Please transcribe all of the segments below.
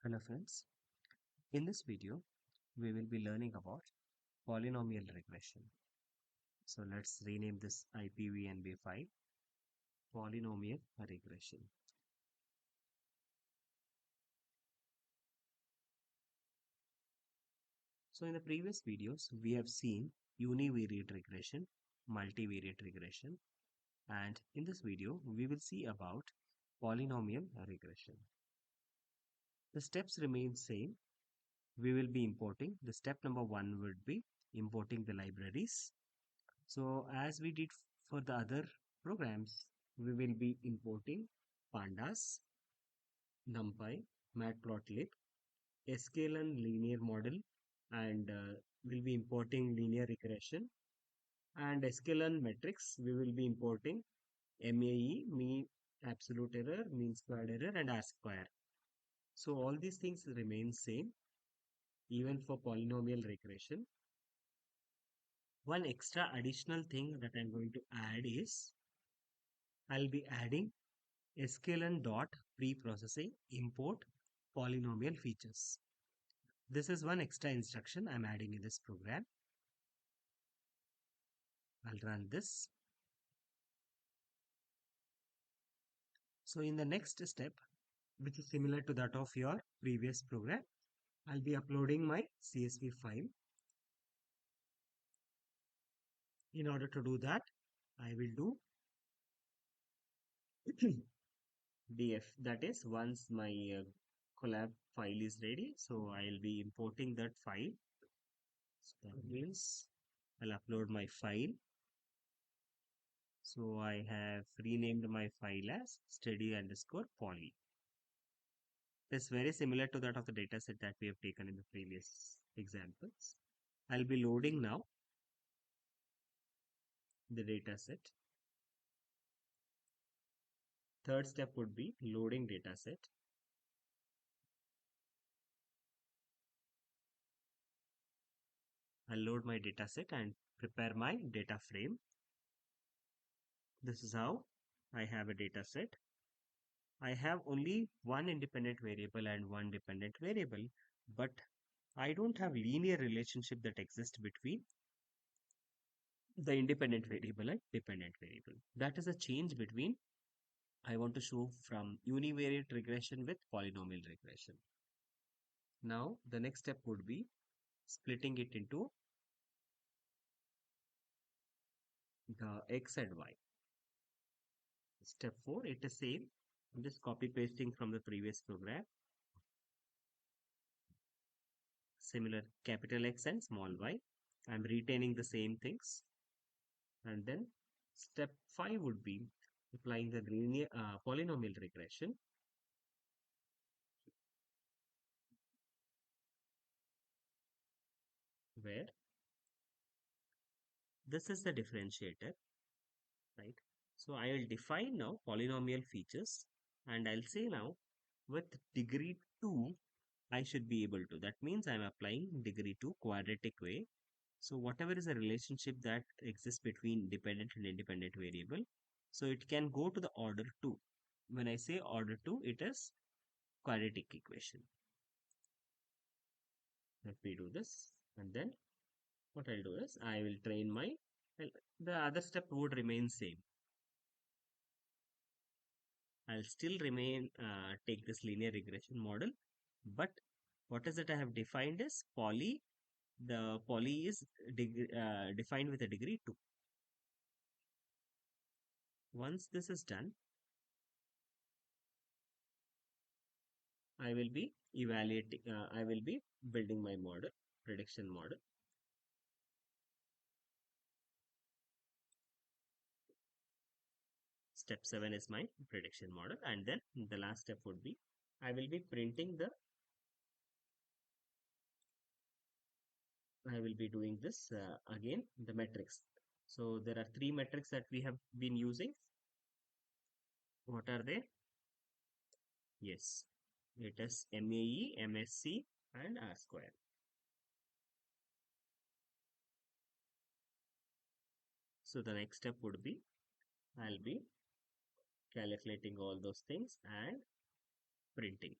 Hello friends, in this video we will be learning about polynomial regression. So let's rename this IPVNB file polynomial regression. So in the previous videos we have seen univariate regression, multivariate regression, and in this video we will see about polynomial regression. The steps remain same. We will be importing. The step number 1 would be importing the libraries. So as we did for the other programs, we will be importing pandas, numpy, matplotlib, sklearn linear model, and we'll be importing linear regression, and sklearn metrics. We will be importing MAE, mean absolute error, mean squared error, and R square. So all these things remain same even for polynomial regression. One extra additional thing that I'm going to add is I'll be adding sklearn dot pre-processing import polynomial features. This is one extra instruction I'm adding in this program. I'll run this. So in the next step, which is similar to that of your previous program, I'll be uploading my CSV file. In order to do that, I will do df, that is once my collab file is ready, so I'll be importing that file. So that means I'll upload my file. So I have renamed my file as study underscore poly. It's very similar to that of the dataset that we have taken in the previous examples. I'll be loading now the dataset. Third step would be loading dataset. I'll load my dataset and prepare my data frame. This is how I have a dataset. I have only one independent variable and one dependent variable, but I don't have linear relationship that exists between the independent variable and dependent variable. That is a change between I want to show from univariate regression with polynomial regression. Now the next step would be splitting it into the x and y. Step 4, it is same. I'm just copy pasting from the previous program. Similar capital X and small y. I'm retaining the same things. And then step 5 would be applying the linear polynomial regression. Where this is the differentiator, right? So I will define now polynomial features, and I'll say now with degree 2 I should be able to. That means I'm applying degree 2 quadratic way. So whatever is the relationship that exists between dependent and independent variable, so it can go to the order 2. When I say order 2, it is quadratic equation. Let me do this, and then what I'll do is I will train my, well, the other step would remain same. I'll still remain take this linear regression model, but what is it I have defined is poly. The poly is defined with a degree 2. Once this is done, I will be evaluating, I will be building my model, prediction model. Step 7 is my prediction model, and then the last step would be I will be printing the, I will be doing this again, the metrics. So there are 3 metrics that we have been using. What are they? Yes, it is MAE, MSC, and R square. So the next step would be I'll be calculating all those things and printing.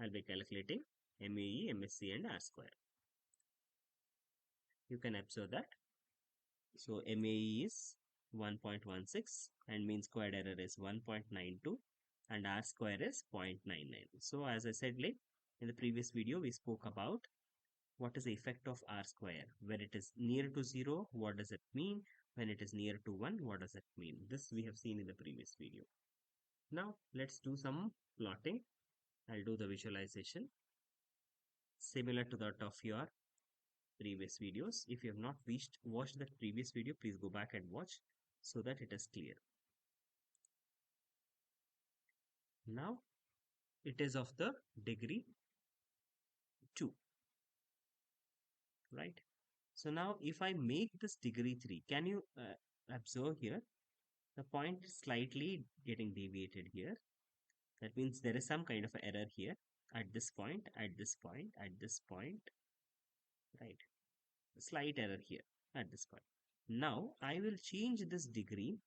I'll be calculating MAE, MSE and R square. You can observe that. So MAE is 1.16 and mean squared error is 1.92 and R square is 0.99. So as I said, like in the previous video, we spoke about what is the effect of R square. When it is near to 0, what does it mean? When it is near to 1, what does it mean? This we have seen in the previous video. Now let's do some plotting. I'll do the visualization similar to that of your previous videos. If you have not watched that previous video, please go back and watch so that it is clear. Now it is of the degree 2, right? So now if I make this degree 3, can you observe here the point is slightly getting deviated here. That means there is some kind of error here at this point, at this point, at this point, right? Slight error here at this point. Now I will change this degree.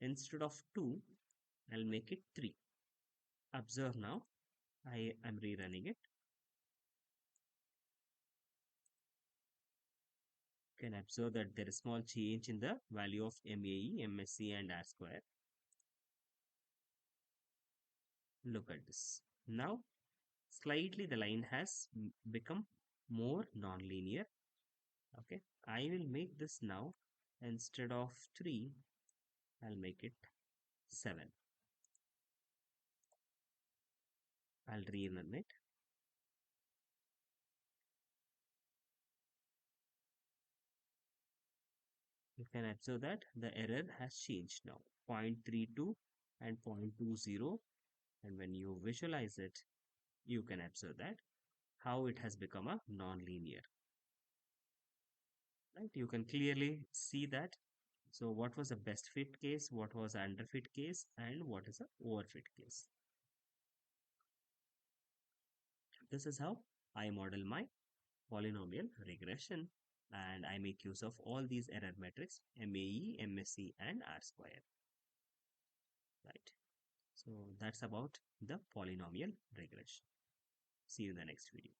Instead of 2, I'll make it 3. Observe now, I am rerunning it. You can observe that there is small change in the value of MAE, MSE and R square. Look at this. Now, slightly the line has become more non-linear. Okay, I will make this now. Instead of 3, I'll make it 7. I'll rerun it. You can observe that the error has changed now. 0.32 and 0.20, and when you visualize it, you can observe that how it has become a non-linear. Right? You can clearly see that. So what was the best fit case, what was the underfit case, and what is the overfit case. This is how I model my polynomial regression, and I make use of all these error metrics MAE, MSE and R square, right? So that's about the polynomial regression. See you in the next video.